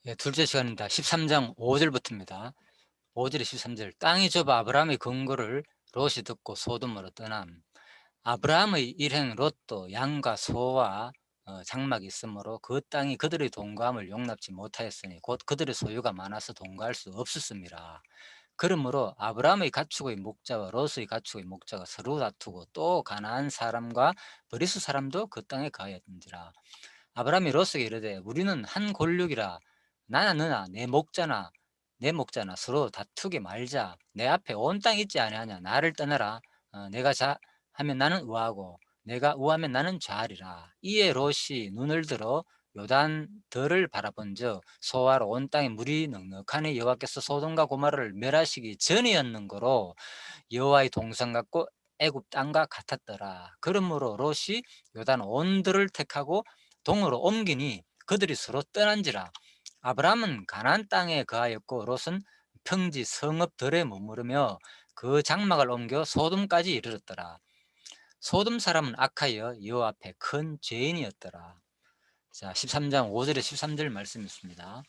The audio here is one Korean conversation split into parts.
예, 둘째 시간입니다. 13장 5절부터입니다. 5절에 13절. 땅이 좁아 아브라함의 근거를 롯이 듣고 소돔으로 떠남. 아브라함의 일행 롯도 양과 소와 장막이 있으므로 그 땅이 그들의 동거함을 용납지 못하였으니 곧 그들의 소유가 많아서 동거할 수 없었습니다. 그러므로 아브라함의 가축의 목자와 롯의 가축의 목자가 서로 다투고 또 가나안 사람과 브리스 사람도 그 땅에 거하였는지라. 아브라함이 롯에게 이르되 우리는 한 골육이라 나나 너나 내 목자나 서로 다투게 말자. 내 앞에 온 땅 있지 아니하냐. 나를 떠나라. 내가 자 하면 나는 우하고 내가 우하면 나는 좌하리라. 이에 롯이 눈을 들어 요단 들을 바라본즉 소아로 온 땅에 물이 넉넉하니 여호와께서 소돔과 고모라를 멸하시기 전이었는거로 여호와의 동산 같고 애굽 땅과 같았더라. 그러므로 롯이 요단 온들을 택하고 동으로 옮기니 그들이 서로 떠난지라. 아브라함은 가나안 땅에 거하였고 롯은 평지 성읍들에 머무르며 그 장막을 옮겨 소돔까지 이르렀더라. 소돔 사람은 악하여 여호와 앞에 큰 죄인이었더라. 자, 13장 5절에 13절 말씀이 있습니다.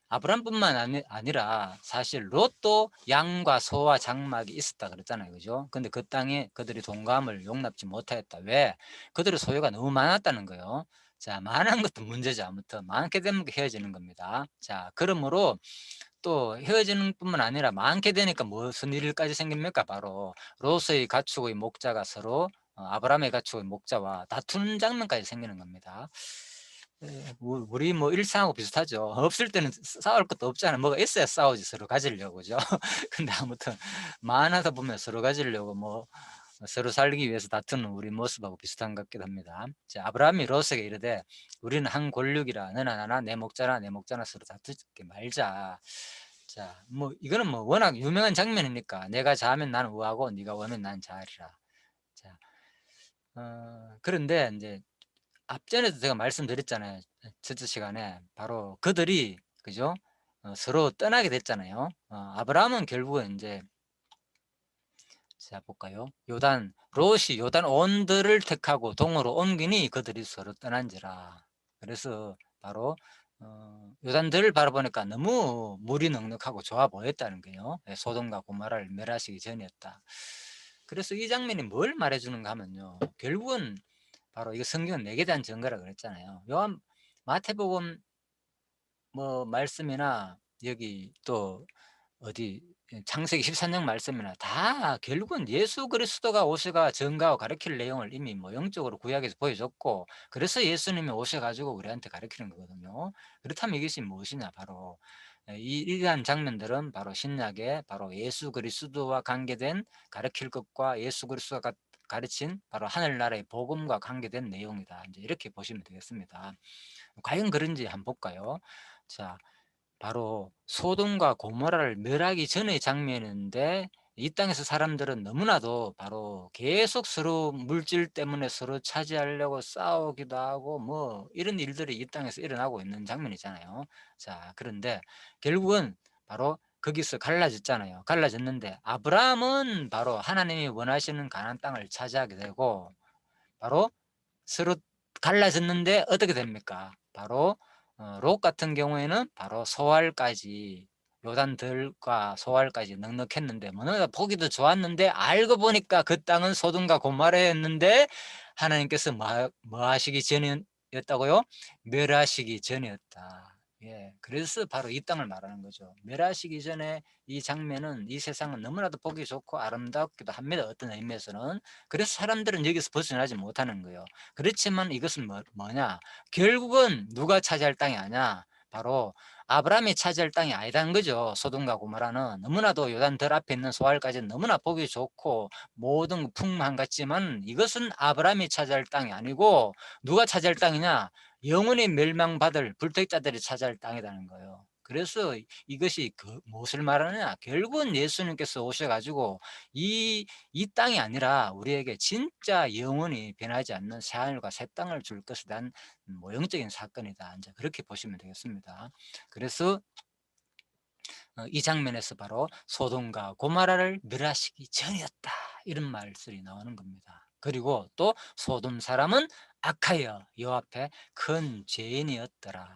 아브람뿐만 아니라 사실 롯도 양과 소와 장막이 있었다 그랬잖아요. 그죠? 근데 그 땅에 그들이 동감을 용납지 못하였다. 왜? 그들의 소유가 너무 많았다는 거예요. 자, 많은 것도 문제죠. 아무튼 많게 되면 헤어지는 겁니다. 자, 그러므로 또 헤어지는 뿐만 아니라 많게 되니까 무슨 일까지 생깁니까? 바로 롯의 가축의 목자가 서로 아브라함의 가축의 목자와 다투는 장면까지 생기는 겁니다. 우리 뭐 일상하고 비슷하죠. 없을 때는 싸울 것도 없잖아요. 뭐가 있어야 싸우지, 서로 가지려고. 그죠? 근데 아무튼 많아서 보면 서로 가지려고 뭐 서로 살기 위해서 다투는 우리 모습하고 비슷한 것 같기도 합니다. 자, 아브라함이 롯에게 이르되 우리는 한 골육이라 너나 나나 내 목자나 서로 다투지 말자. 자, 뭐 이거는 뭐 워낙 유명한 장면이니까 내가 자하면 나는 우하고 네가 우하면 나는 좌하리라. 자, 그런데 이제 앞전에도 제가 말씀드렸잖아요. 첫째 시간에 바로 그들이 그죠? 서로 떠나게 됐잖아요. 아브라함은 결국은 이제 자 볼까요? 롯이 요단 온들을 택하고 동으로 옮기니 그들이 서로 떠난지라. 그래서 바로 요단들을 바라보니까 너무 물이 넉넉하고 좋아 보였다는 거예요. 예, 소돔과 고모라를 멸하시기 전이었다. 그래서 이 장면이 뭘 말해주는가 하면요. 결국은 바로 이거 성경은 내게 대한 증거라 그랬잖아요. 요한 마태복음 뭐 말씀이나 여기 또 어디 창세기 13장 말씀이나 다 결국은 예수 그리스도가 오셔가 증거하고 가르칠 내용을 이미 뭐 영적으로 구약에서 보여줬고 그래서 예수님이 오셔 가지고 우리한테 가르치는 거거든요. 그렇다면 이것이 무엇이냐 바로 이러한 장면들은 바로 신약에 바로 예수 그리스도와 관계된 가르칠 것과 예수 그리스도가 가르친 바로 하늘나라의 복음과 관계된 내용이다. 이제 이렇게 보시면 되겠습니다. 과연 그런지 한번 볼까요? 자, 바로 소돔과 고모라를 멸하기 전의 장면인데 이 땅에서 사람들은 너무나도 바로 계속 서로 물질 때문에 서로 차지하려고 싸우기도 하고 뭐 이런 일들이 이 땅에서 일어나고 있는 장면이잖아요. 자, 그런데 결국은 바로 거기서 갈라졌잖아요. 갈라졌는데 아브라함은 바로 하나님이 원하시는 가나안 땅을 차지하게 되고 바로 서로 갈라졌는데 어떻게 됩니까? 바로 롯 같은 경우에는 바로 소알까지 요단들과 소알까지 넉넉했는데 뭐나 보기도 좋았는데 알고 보니까 그 땅은 소돔과 고모라였는데 하나님께서 뭐 하시기 전이었다고요? 멸하시기 전이었다. 예, 그래서 바로 이 땅을 말하는 거죠. 멸하시기 전에 이 장면은 이 세상은 너무나도 보기 좋고 아름답기도 합니다. 어떤 의미에서는. 그래서 사람들은 여기서 벗어나지 못하는 거예요. 그렇지만 이것은 뭐냐? 결국은 누가 차지할 땅이 아니야? 바로 아브라함이 차지할 땅이 아니다는 거죠. 소돔과 고모라는 너무나도 요단들 앞에 있는 소알까지는 너무나 보기 좋고 모든 풍만 같지만 이것은 아브라함이 차지할 땅이 아니고 누가 차지할 땅이냐? 영원히 멸망받을 불택자들이 차지할 땅이라는 거예요. 그래서 이것이 무엇을 말하느냐? 결국은 예수님께서 오셔가지고 이 땅이 아니라 우리에게 진짜 영원히 변하지 않는 새하늘과 새 땅을 줄 것에 대한 뭐 영적인 사건이다. 이제 그렇게 보시면 되겠습니다. 그래서 이 장면에서 바로 소돔과 고모라를 멸하시기 전이었다. 이런 말씀이 나오는 겁니다. 그리고 또 소돔 사람은 악하여 여호와 앞에 큰 죄인이었더라.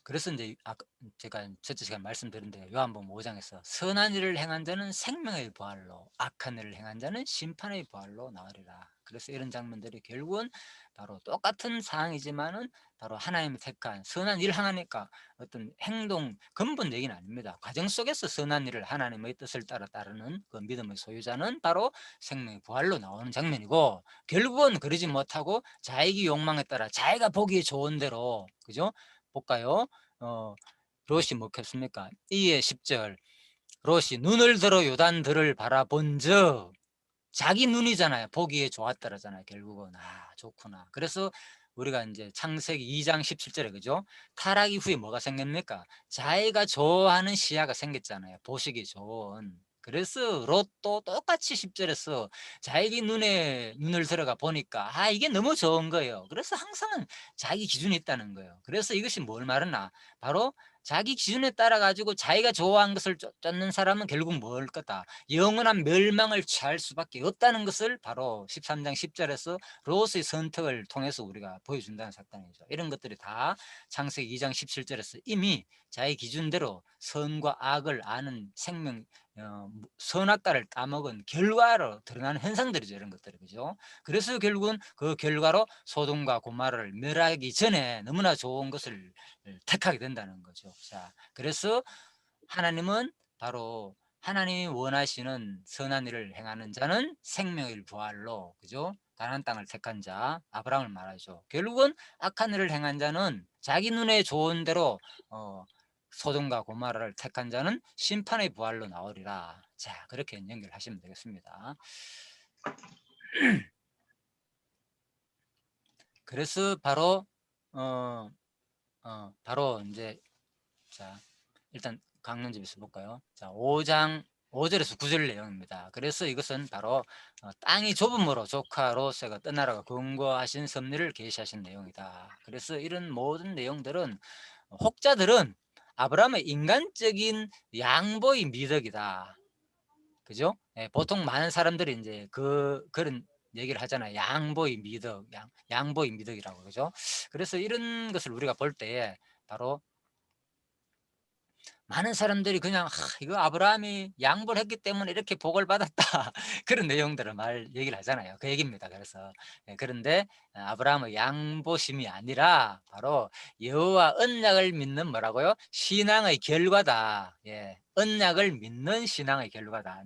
그래서 인제 아까 제가 첫째 시간에 말씀드린 대로 요한복음 5 장에서 "선한 일을 행한 자는 생명의 부활로 악한 일을 행한 자는 심판의 부활로 나으리라." 그래서 이런 장면들이 결국은 바로 똑같은 상황이지만은 바로 하나님이 택한 선한 일을 행하니까 어떤 행동 근본 얘기는 아닙니다. 과정 속에서 선한 일을 하나님의 뜻을 따라 따르는 그 믿음의 소유자는 바로 생명의 부활로 나오는 장면이고, 결국은 그러지 못하고 자기 욕망에 따라 자기가 보기에 좋은 대로, 그죠? 볼까요? 어 롯이 먹혔습니까? 2의 10절, 롯이 눈을 들어 요단들을 바라본즉, 자기 눈이잖아요. 보기에 좋았더라잖아요. 결국은 좋구나. 그래서 우리가 이제 창세기 2장 17절에, 그죠? 타락 이후에 뭐가 생깁니까? 자기가 좋아하는 시야가 생겼잖아요. 보시기 좋은. 그래서 롯도 똑같이 10절에서 자기 눈에 눈을 들어가 보니까 이게 너무 좋은 거예요. 그래서 항상은 자기 기준이 있다는 거예요. 그래서 이것이 뭘 말하나? 바로 자기 기준에 따라 가지고 자기가 좋아하는 것을 쫓는 사람은 결국 뭘 거다? 영원한 멸망을 취할 수밖에 없다는 것을 바로 13장 10절에서 롯의 선택을 통해서 우리가 보여준다는 사건이죠. 이런 것들이 다 창세기 2장 17절에서 이미 자기 기준대로 선과 악을 아는 생명, 선악과를 따먹은 결과로 드러나는 현상들이죠. 이런 것들이, 그죠? 그래서 결국은 그 결과로 소돔과 고모라를 멸하기 전에 너무나 좋은 것을 택하게 된다는 거죠. 자, 그래서 하나님은 바로 하나님이 원하시는 선한 일을 행하는 자는 생명의 부활로, 그죠? 가나안 땅을 택한 자 아브라함을 말하죠. 결국은 악한 일을 행한 자는 자기 눈에 좋은 대로 소돔과 고모라를 택한 자는 심판의 부활로 나오리라. 자, 그렇게 연결하시면 되겠습니다. 그래서 바로 바로 이제, 자, 일단 강론집에서 볼까요? 자, 5장 5절에서 9절 내용입니다. 그래서 이것은 바로 땅이 좁음으로 조카 롯세가 떠나라고 권고하신 섭리를 계시하신 내용이다. 그래서 이런 모든 내용들은, 혹자들은 아브라함의 인간적인 양보의 미덕이다. 그죠? 예, 보통 많은 사람들이 이제 그런 얘기를 하잖아요. 양보의 미덕, 양보의 미덕이라고, 그죠? 그래서 이런 것을 우리가 볼 때에 바로 많은 사람들이 그냥 이거 아브라함이 양보를 했기 때문에 이렇게 복을 받았다 그런 내용들을 얘기를 하잖아요. 그 얘기입니다. 그래서 그런데 아브라함의 양보심이 아니라 바로 여호와 언약을 믿는, 뭐라고요? 신앙의 결과다. 예, 언약을 믿는 신앙의 결과다.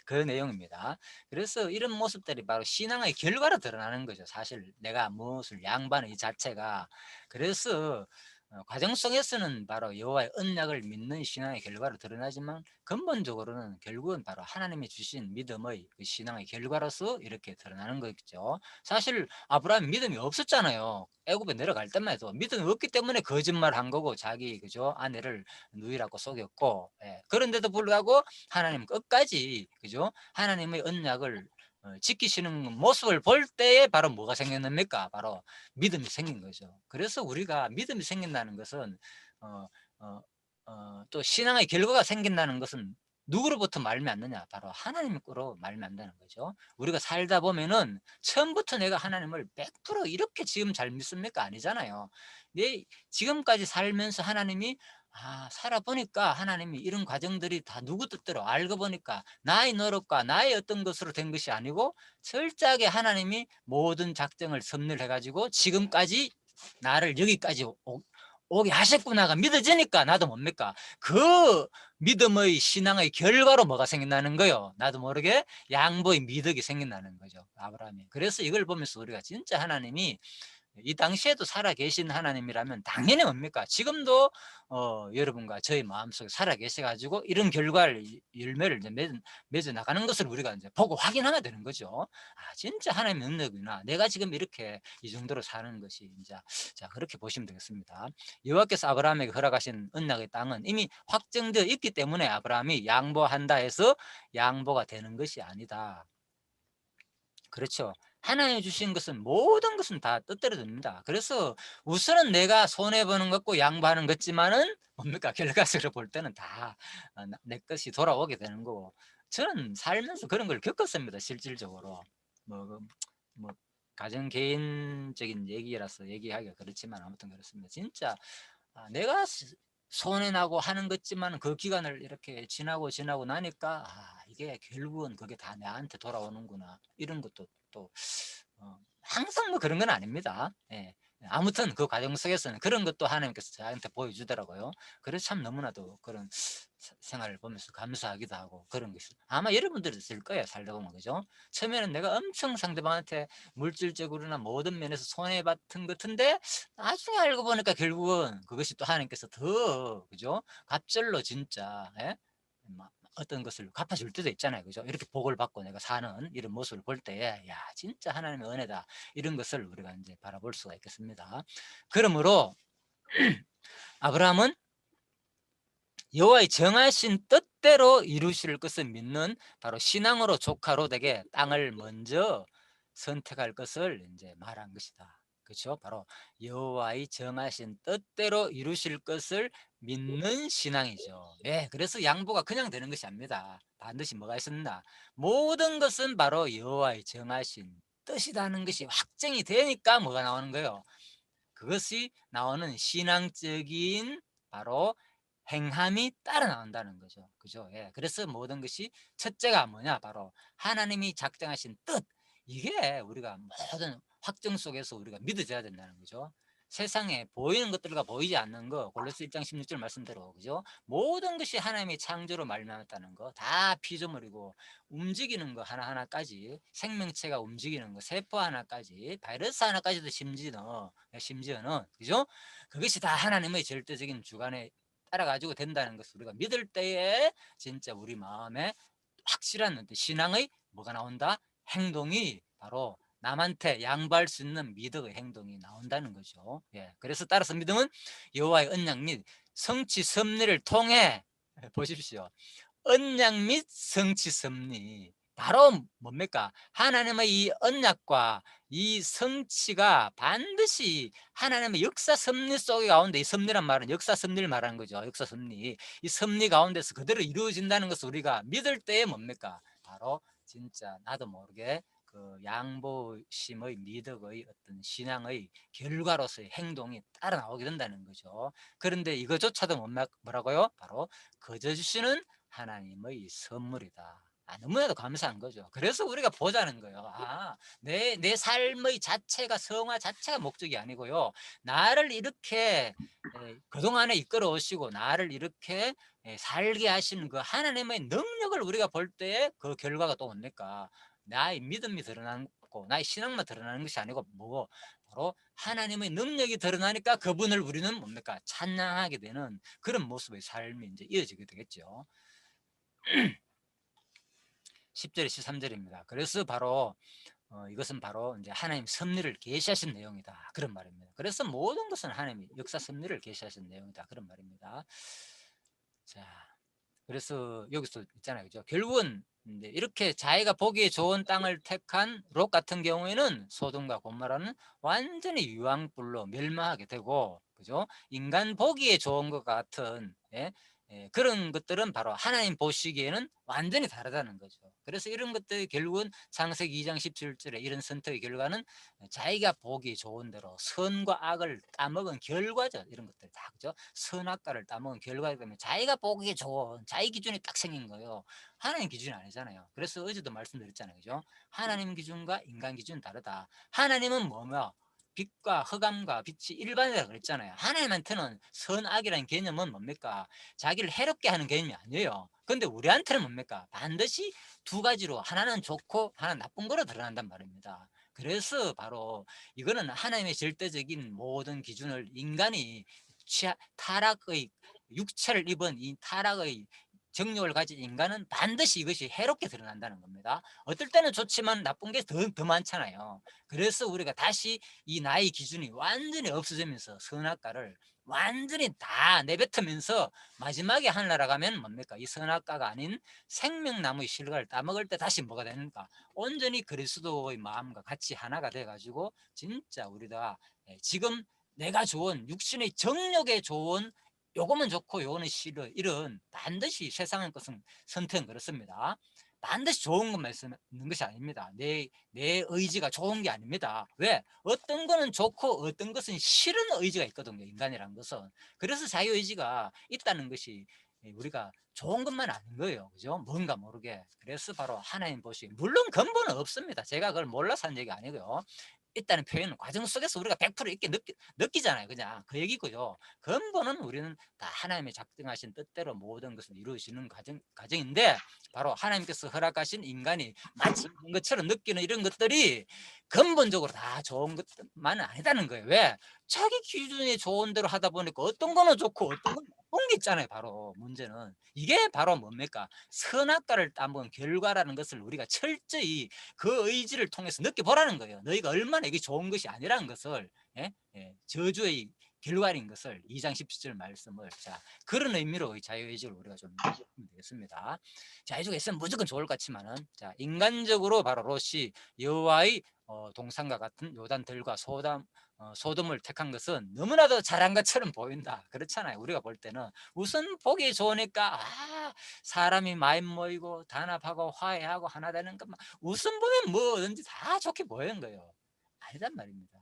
그 내용입니다. 그래서 이런 모습들이 바로 신앙의 결과로 드러나는 거죠. 사실 내가 무엇을 양보하는 이 자체가. 그래서 과정 속에서는 바로 여호와의 언약을 믿는 신앙의 결과로 드러나지만, 근본적으로는 결국은 바로 하나님이 주신 믿음의 그 신앙의 결과로서 이렇게 드러나는 거겠죠. 사실 아브라함이 믿음이 없었잖아요. 애굽에 내려갈 때만 해도 믿음이 없기 때문에 거짓말한 거고, 자기, 그죠, 아내를 누이라고 속였고, 그런데도 불구하고 하나님 끝까지, 그죠, 하나님의 언약을 지키시는 모습을 볼 때에 바로 뭐가 생겼습니까? 바로 믿음이 생긴 거죠. 그래서 우리가 믿음이 생긴다는 것은, 어, 어, 또 신앙의 결과가 생긴다는 것은 누구로부터 말미 안 느냐? 바로 하나님 거로 말미 안다는 거죠. 우리가 살다 보면은 처음부터 내가 하나님을 100% 이렇게 지금 잘 믿습니까? 아니잖아요. 지금까지 살면서 하나님이, 살아보니까 하나님이 이런 과정들이 다 누구 뜻대로 알고 보니까 나의 노력과 나의 어떤 것으로 된 것이 아니고 철저하게 하나님이 모든 작정을 섭리를 해가지고 지금까지 나를 여기까지 오게 하셨구나가 믿어지니까 나도 뭡니까? 그 믿음의 신앙의 결과로 뭐가 생긴다는 거요? 나도 모르게 양보의 미덕이 생긴다는 거죠. 아브라함이. 그래서 이걸 보면서 우리가 진짜 하나님이 이 당시에도 살아계신 하나님이라면 당연히 뭡니까? 지금도 여러분과 저희 마음속에 살아계셔가지고 이런 결과를, 열매를 이제 맺어 나가는 것을 우리가 이제 보고 확인하면 되는 거죠. 진짜 하나님의 능력이구나. 내가 지금 이렇게 이 정도로 사는 것이 이제, 자, 그렇게 보시면 되겠습니다. 여호와께서 아브라함에게 허락하신 언약의 땅은 이미 확정되어 있기 때문에 아브라함이 양보한다 해서 양보가 되는 것이 아니다. 그렇죠. 하나님이 주신 것은, 모든 것은 다 뜻대로 됩니다. 그래서 우선은 내가 손해보는 것고 양보하는 것지만은 뭡니까? 결과적으로 볼 때는 다 내 것이 돌아오게 되는 거고. 저는 살면서 그런 걸 겪었습니다. 실질적으로. 뭐, 뭐 가정 개인적인 얘기라서 얘기하기가 그렇지만 아무튼 그렇습니다. 진짜 내가 손해나고 하는 것지만 그 기간을 이렇게 지나고 나니까 이게 결국은 그게 다 나한테 돌아오는구나 이런 것도 또 항상 뭐 그런 건 아닙니다. 예. 아무튼 그 과정 속에서는 그런 것도 하나님께서 저한테 보여주더라고요. 그래서 참 너무나도 그런 생활을 보면서 감사하기도 하고 그런 것이 아마 여러분들도 있을 거예요, 살다 보면. 그죠? 처음에는 내가 엄청 상대방한테 물질적으로나 모든 면에서 손해봤던 것 같은데 나중에 알고 보니까 결국은 그것이 또 하나님께서 더 그죠? 갑절로 진짜 어떤 것을 갚아줄 때도 있잖아요. 그죠? 이렇게 복을 받고 내가 사는 이런 모습을 볼 때에 야 진짜 하나님의 은혜다 이런 것을 우리가 이제 바라볼 수가 있겠습니다. 그러므로 아브라함은 여호와의 정하신 뜻대로 이루실 것을 믿는 바로 신앙으로 조카로 되게 땅을 먼저 선택할 것을 이제 말한 것이다. 그렇죠? 바로 여호와의 정하신 뜻대로 이루실 것을 믿는 신앙이죠. 예, 그래서 양보가 그냥 되는 것이 아닙니다. 반드시 뭐가 있었나? 모든 것은 바로 여호와의 정하신 뜻이라는 것이 확정이 되니까 뭐가 나오는 거예요? 그것이 나오는 신앙적인 바로 행함이 따라 나온다는 거죠. 그죠? 예. 그래서 모든 것이 첫째가 뭐냐? 바로 하나님이 작정하신 뜻. 이게 우리가 모든 확정 속에서 우리가 믿어져야 된다는 거죠. 세상에 보이는 것들과 보이지 않는 거, 골로새 1장 16절 말씀대로 그죠? 모든 것이 하나님의 창조로 말미암았다는 거, 다 피조물이고 움직이는 거 하나하나까지, 생명체가 움직이는 거, 세포 하나까지, 바이러스 하나까지도 심지어는 그죠? 그것이 다 하나님의 절대적인 주관에 따라 가지고 된다는 것을 우리가 믿을 때에 진짜 우리 마음에 확실한 신앙의 뭐가 나온다? 행동이 바로 남한테 양보할 수 있는 믿음의 행동이 나온다는 거죠. 예. 그래서 따라서 믿음은 여호와의 언약 및 성취 섭리를 통해 보십시오. 언약 및 성취 섭리. 바로 뭡니까? 하나님의 이 언약과 이 성취가 반드시 하나님의 역사 섭리 속에 가운데, 이 섭리란 말은 역사 섭리를 말하는 거죠. 역사 섭리. 이 섭리 가운데서 그대로 이루어진다는 것을 우리가 믿을 때에 뭡니까? 바로 진짜 나도 모르게 그 양보심의 미덕의 어떤 신앙의 결과로서의 행동이 따라 나오게 된다는 거죠. 그런데 이거조차도 뭐라고요? 바로 거저 주시는 하나님의 선물이다. 너무나도 감사한 거죠. 그래서 우리가 보자는 거예요. 내 삶의 자체가, 성화 자체가 목적이 아니고요. 나를 이렇게 그동안에 이끌어 오시고 나를 이렇게 살게 하시는 그 하나님의 능력을 우리가 볼 때에 그 결과가 또 뭡니까? 나의 믿음이 드러나고 나의 신앙만 드러나는 것이 아니고 뭐고 바로 하나님의 능력이 드러나니까 그분을 우리는 뭡니까? 찬양하게 되는 그런 모습의 삶이 이제 이어지게 되겠죠. 10절 13절입니다. 그래서 바로 이것은 바로 이제 하나님 섭리를 계시하신 내용이다. 그런 말입니다. 그래서 모든 것은 하나님이 역사 섭리를 계시하신 내용이다. 그런 말입니다. 자, 그래서 여기서 있잖아요. 그죠? 결국은 이제 이렇게 자기가 보기에 좋은 땅을 택한 롯 같은 경우에는 소돔과 고모라는 완전히 유황불로 멸망하게 되고, 그죠? 인간 보기에 좋은 것 같은 그런 것들은 바로 하나님 보시기에는 완전히 다르다는 거죠. 그래서 이런 것들이 결국은 창세기 2장 17절에 이런 선택의 결과는 자기가 보기 좋은 대로 선과 악을 따먹은 결과죠. 이런 것들 다 그죠? 선악과를 따먹은 결과이기 때문에 자기가 보기에 좋은 자기 기준이 딱 생긴 거예요. 하나님 기준이 아니잖아요. 그래서 어제도 말씀드렸잖아요. 그죠? 하나님 기준과 인간 기준은 다르다. 하나님은 뭐며 빛과 흑암과 빛이 일반이라고 그랬잖아요. 하나님한테는 선악이라는 개념은 뭡니까? 자기를 해롭게 하는 개념이 아니에요. 근데 우리한테는 뭡니까? 반드시 두 가지로 하나는 좋고 하나는 나쁜 거로 드러난단 말입니다. 그래서 바로 이거는 하나님의 절대적인 모든 기준을 인간이 타락의 육체를 입은 이 타락의 정욕을 가진 인간은 반드시 이것이 해롭게 드러난다는 겁니다. 어떨 때는 좋지만 나쁜 게 더 많잖아요. 그래서 우리가 다시 이 나의 기준이 완전히 없어지면서 선악과를 완전히 다 내뱉으면서 마지막에 하늘나라 가면 뭡니까? 이 선악과가 아닌 생명나무의 실과를 따먹을 때 다시 뭐가 되는가? 온전히 그리스도의 마음과 같이 하나가 돼가지고 진짜 우리가 지금 내가 좋은 육신의 정력에 좋은 요거면 좋고 요거는 싫어 이런 반드시 세상의 것은 선택은 그렇습니다. 반드시 좋은 것만 있는 것이 아닙니다. 내 의지가 좋은 게 아닙니다. 왜? 어떤 거는 좋고 어떤 것은 싫은 의지가 있거든요, 인간이란 것은. 그래서 자유의지가 있다는 것이 우리가 좋은 것만 아닌 거예요. 그죠? 뭔가 모르게. 그래서 바로 하나님 보시기. 물론 근본은 없습니다. 제가 그걸 몰라서 하는 얘기 아니고요. 있다는 표현은 과정 속에서 우리가 100% 있게 느끼잖아요. 그냥 그 얘기고요. 근본은 우리는 다 하나님의 작정하신 뜻대로 모든 것을 이루어지는 과정인데 바로 하나님께서 허락하신 인간이 마치 있는 것처럼 느끼는 이런 것들이 근본적으로 다 좋은 것만은 아니다는 거예요. 왜? 자기 기준이 좋은 대로 하다 보니까 어떤 거는 좋고 어떤 건 나쁜 게 있잖아요. 바로 문제는 이게 바로 뭡니까? 선악과를 따본 결과라는 것을 우리가 철저히 그 의지를 통해서 느껴보라는 거예요. 너희가 얼마나 이게 좋은 것이 아니라는 것을, 예? 예, 저주의 결과인 것을 2장 17절 말씀을, 자, 그런 의미로 자유의지를 우리가 좀 느끼면 되겠습니다. 자유의지가 있으면 무조건 좋을 것 같지만은, 자, 인간적으로 바로 롯이 여호와의 동산과 같은 요단들과 소돔을 택한 것은 너무나도 잘한 것처럼 보인다. 그렇잖아요. 우리가 볼 때는 우선 보기 좋으니까 사람이 많이 모이고 단합하고 화해하고 하나 되는 것만 웃음 보면 뭐든지 다 좋게 보이는 거예요. 아니단 말입니다.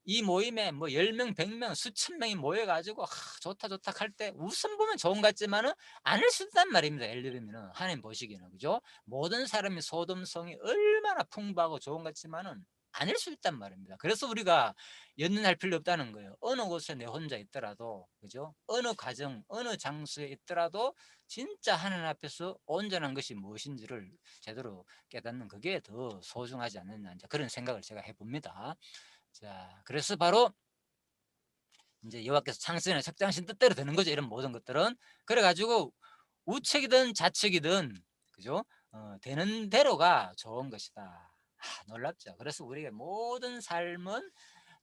이 모임에 뭐 10명, 100명, 수천 명이 모여가지고 좋다 좋다 할 때 웃음 보면 좋은 것 같지만은 아닐 수 있단 말입니다. 예를 들면 하나님 보시기에는, 그죠? 모든 사람이 소돔성이 얼마나 풍부하고 좋은 것 같지만은 아닐 수 있단 말입니다. 그래서 우리가 연연할 필요 없다는 거예요. 어느 곳에 내 혼자 있더라도, 그죠? 어느 가정, 어느 장소에 있더라도 진짜 하나님 앞에서 온전한 것이 무엇인지를 제대로 깨닫는 그게 더 소중하지 않느냐, 그런 생각을 제가 해봅니다. 자, 그래서 바로 이제 여호와께서 창세전에 책정하신 뜻대로 되는 거죠. 이런 모든 것들은. 그래가지고 우측이든 좌측이든, 그죠? 되는 대로가 좋은 것이다. 놀랍죠. 그래서 우리가 모든 삶은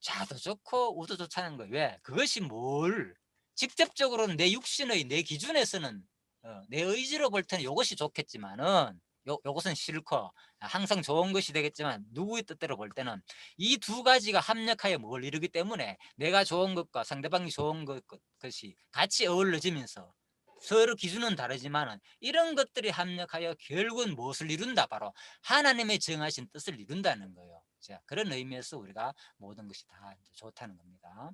좌도 좋고 우도 좋다는 거예요. 왜? 그것이 뭘 직접적으로는 내 육신의 내 기준에서는 내 의지로 볼 때는 이것이 좋겠지만은 요것은 싫고 항상 좋은 것이 되겠지만 누구의 뜻대로 볼 때는 이 두 가지가 합력하여 뭘 이루기 때문에 내가 좋은 것과 상대방이 좋은 것이 같이 어우러지면서 서로 기준은 다르지만 이런 것들이 합력하여 결국은 무엇을 이룬다? 바로 하나님의 정하신 뜻을 이룬다는 거예요. 자, 그런 의미에서 우리가 모든 것이 다 좋다는 겁니다.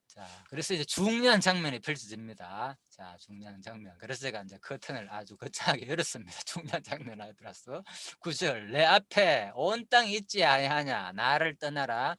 자, 그래서 이제 중요한 장면이 펼쳐집니다. 자, 중요한 장면. 그래서 제가 이제 커튼을 아주 거창하게 열었습니다. 중요한 장면 알더라서 9절, 내 앞에 온 땅이 있지 아니하냐? 나를 떠나라.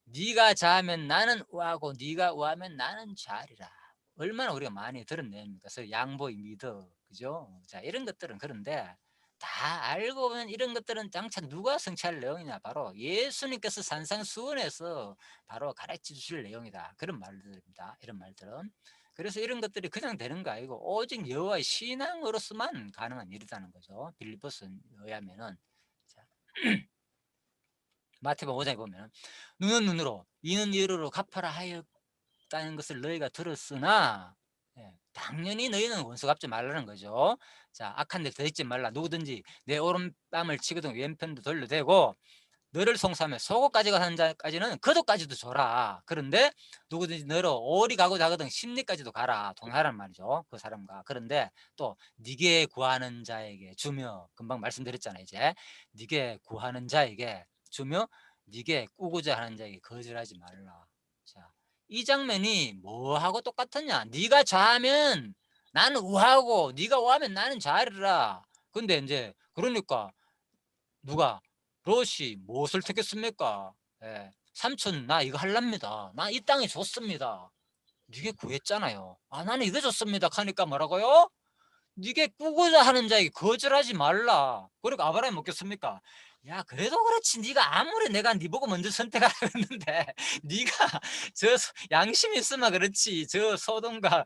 네가 자하면 나는 우하고 네가 우하면 나는 자리라. 얼마나 우리가 많이 들은 내용입니까? 그래서 양보의 미덕, 그죠? 자, 이런 것들은 그런데 다 알고 보면 이런 것들은 장차 누가 성취할 내용이냐? 바로 예수님께서 산상수훈에서 바로 가르쳐 주실 내용이다. 그런 말들입니다. 이런 말들은. 그래서 이런 것들이 그냥 되는 거 아니고 오직 여호와의 신앙으로서만 가능한 일이라는 거죠. 빌립보서에 의하면은. 자, 마태복음 5장에 보면 눈은 눈으로 이는 이로 갚아라 하였다는 것을 너희가 들었으나 당연히 너희는 원수 갚지 말라는 거죠. 자, 악한 데 더있지 말라. 누구든지 내 오른뺨을 치거든 왼편도 돌려대고 너를 송사하며 속옷까지 가는 자까지는 겉옷까지도 줘라. 그런데 누구든지 너로 오리 가고자 하거든 심리까지도 가라. 동하란 말이죠. 그 사람과. 그런데 또 네게 구하는 자에게 주며, 금방 말씀드렸잖아요. 이제 네게 구하는 자에게 주며 네게 꾸고자 하는 자에게 거절하지 말라. 자, 이 장면이 뭐하고 똑같았냐? 네가 좌하면 나는 우하고 네가 우하면 나는 좌리라. 근데 이제 그러니까 누가 롯이 무엇을 택했습니까? 삼촌 나 이거 할랍니다. 나 이 땅이 좋습니다. 네게 구했잖아요. 나는 이거 좋습니다 하니까 뭐라고요? 네게 꾸고자 하는 자에게 거절하지 말라. 그러니까 아브라함이 먹겠습니까? 야, 그래도 그렇지. 네가 아무리 내가 네 보고 먼저 선택하라 했는데 네가 저 양심이 있으면 그렇지. 저 소돔과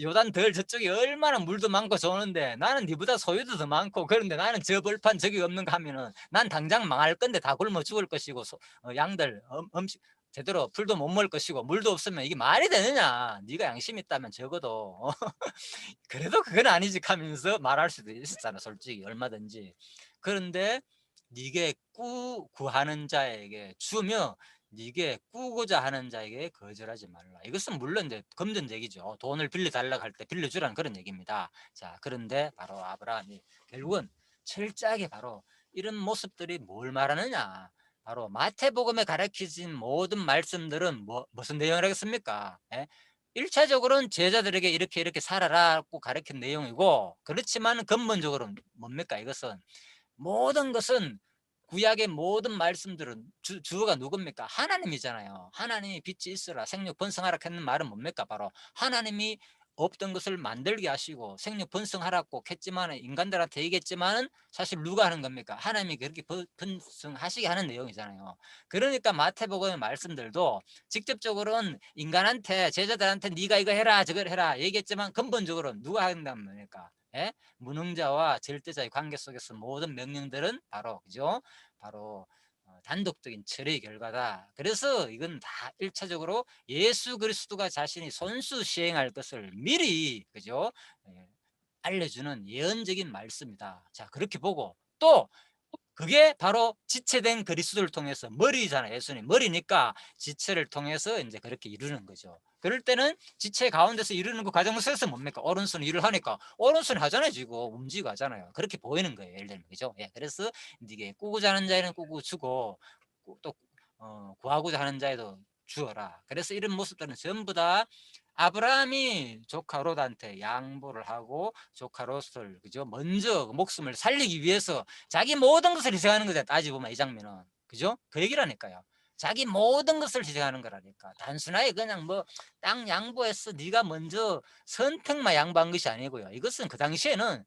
요단 덜 저쪽이 얼마나 물도 많고 좋은데 나는 네보다 소유도 더 많고, 그런데 나는 저 벌판 저기 없는 거 하면은 난 당장 망할 건데 다 굶어 죽을 것이고 양들 음식 제대로 풀도 못 먹을 것이고 물도 없으면 이게 말이 되느냐. 네가 양심 있다면 적어도 그래도 그건 아니지 하면서 말할 수도 있었잖아, 솔직히 얼마든지. 그런데 네게 구하는 자에게 주며 네게 꾸고자 하는 자에게 거절하지 말라. 이것은 물론 이제 금전적이죠. 돈을 빌려달라고 할 때 빌려주라는 그런 얘기입니다. 자, 그런데 바로 아브라함이 결국은 철저하게 바로 이런 모습들이 뭘 말하느냐. 바로 마태복음에 가르치신 모든 말씀들은 무슨 내용을 하겠습니까? 예? 1차적으로는 제자들에게 이렇게 이렇게 살아라고 가르친 내용이고, 그렇지만 근본적으로는 뭡니까? 이것은 모든 것은 구약의 모든 말씀들은 주어가 누굽니까? 하나님이잖아요. 하나님이 빛이 있으라 생육 번성하라 했는 말은 뭡니까? 바로 하나님이 없던 것을 만들게 하시고 생육 번성하라고 했지만 인간들한테 얘기했지만은 사실 누가 하는 겁니까? 하나님이 그렇게 번성하시게 하는 내용이잖아요. 그러니까 마태복음의 말씀들도 직접적으로는 인간한테 제자들한테 네가 이거 해라 저걸 해라 얘기했지만 근본적으로 누가 한다는 겁니까? 예? 무능자와 절대자의 관계 속에서 모든 명령들은 바로 그죠? 바로 단독적인 철의 결과다. 그래서 이건 다 1차적으로 예수 그리스도가 자신이 손수 시행할 것을 미리 그죠? 예, 알려주는 예언적인 말씀이다. 자, 그렇게 보고 또 그게 바로 지체된 그리스도를 통해서 머리잖아요. 예수님 머리니까 지체를 통해서 이제 그렇게 이루는 거죠. 그럴 때는 지체 가운데서 이루는 그 과정 속에서 뭡니까? 오른손 일을 하니까 오른손이 하잖아요. 지금 움직이고 하잖아요. 그렇게 보이는 거예요. 예를 들면 그죠? 예, 그래서 이게 꾸고자 하는 자에는 꾸고 주고 또 구하고자 하는 자에도 주어라. 그래서 이런 모습들은 전부 다 아브라함이 조카 롯한테 양보를 하고 조카 롯을 그죠? 먼저 목숨을 살리기 위해서 자기 모든 것을 희생하는 거잖아. 따지고 보면 이 장면은 그죠? 그 얘기라니까요. 자기 모든 것을 희생하는 거라니까. 단순하게 그냥 뭐 땅 양보해서 네가 먼저 선택만 양보한 것이 아니고요. 이것은 그 당시에는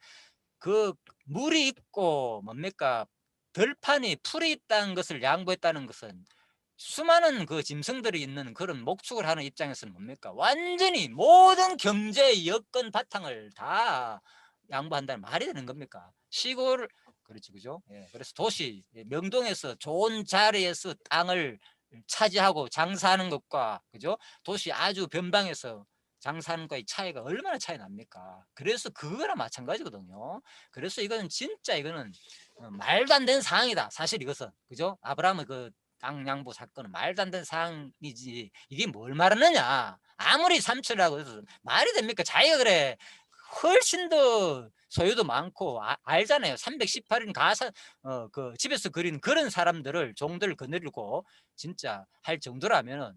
그 물이 있고 뭡니까 들판이 풀이 있다는 것을 양보했다는 것은 수많은 그 짐승들이 있는 그런 목축을 하는 입장에서는 뭡니까 완전히 모든 경제의 여건 바탕을 다 양보한다는 말이 되는 겁니까? 시골 그렇지 그죠? 예, 그래서 도시 명동에서 좋은 자리에서 땅을 차지하고 장사하는 것과 그죠? 도시 아주 변방에서 장사하는 거의 차이가 얼마나 차이 납니까? 그래서 그거랑 마찬가지거든요. 그래서 이거는 진짜 이거는 말도 안 되는 상황이다. 사실 이것은 그죠? 아브라함의 그 땅 양보 사건은 말도 안 되는 상황이지 이게 뭘 말하느냐? 아무리 삼촌이라고 해서 말이 됩니까? 자기가 그래 훨씬 더 소유도 많고 알잖아요. 318인 가사 그 집에서 그린 그런 사람들을 종들을 거느리고 진짜 할 정도라면은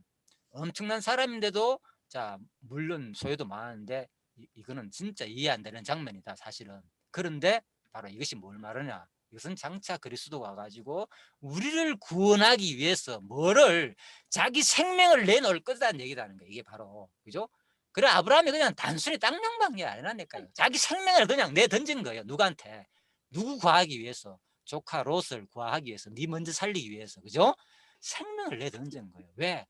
엄청난 사람인데도 자 물론 소유도 많은데 이거는 진짜 이해 안 되는 장면이다 사실은. 그런데 바로 이것이 뭘 말하냐? 이것은 장차 그리스도가 가지고 우리를 구원하기 위해서 뭐를 자기 생명을 내놓을 거다는 얘기라는 거예요. 이게 바로 그죠? 그래 아브라함이 그냥 단순히 땅 양방이 아니라니까요. 자기 생명을 그냥 내 던진 거예요. 누구한테? 누구 구하기 위해서? 조카 롯을 구하기 위해서. 네 먼저 살리기 위해서. 그죠? 생명을 내 던진 거예요. 왜?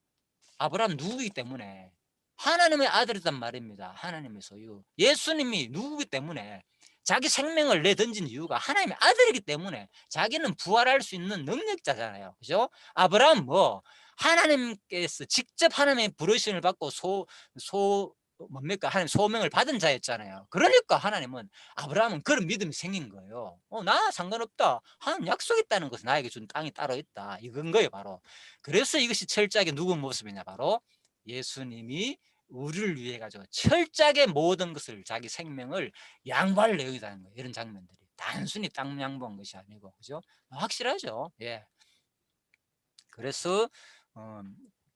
아브라함 누구이기 때문에 하나님의 아들이란 말입니다. 하나님의 소유. 예수님이 누구기 때문에 자기 생명을 내던진 이유가 하나님의 아들이기 때문에 자기는 부활할 수 있는 능력자잖아요. 그죠? 아브라함 뭐 하나님께서 직접 하나님의 부르심을 받고 뭡니까? 하나님 소명을 받은 자였잖아요. 그러니까 하나님은 아브라함은 그런 믿음이 생긴 거예요. 나 상관없다. 하나님 약속했다는 것은 나에게 준 땅이 따로 있다. 이건 거예요, 바로. 그래서 이것이 철저하게 누구 모습이냐 바로 예수님이 우리를 위해 가지고 철저하게 모든 것을 자기 생명을 양보할 내용이라는 거예요. 이런 장면들이 단순히 땅 양보한 것이 아니고 그죠? 확실하죠. 예. 그래서 어,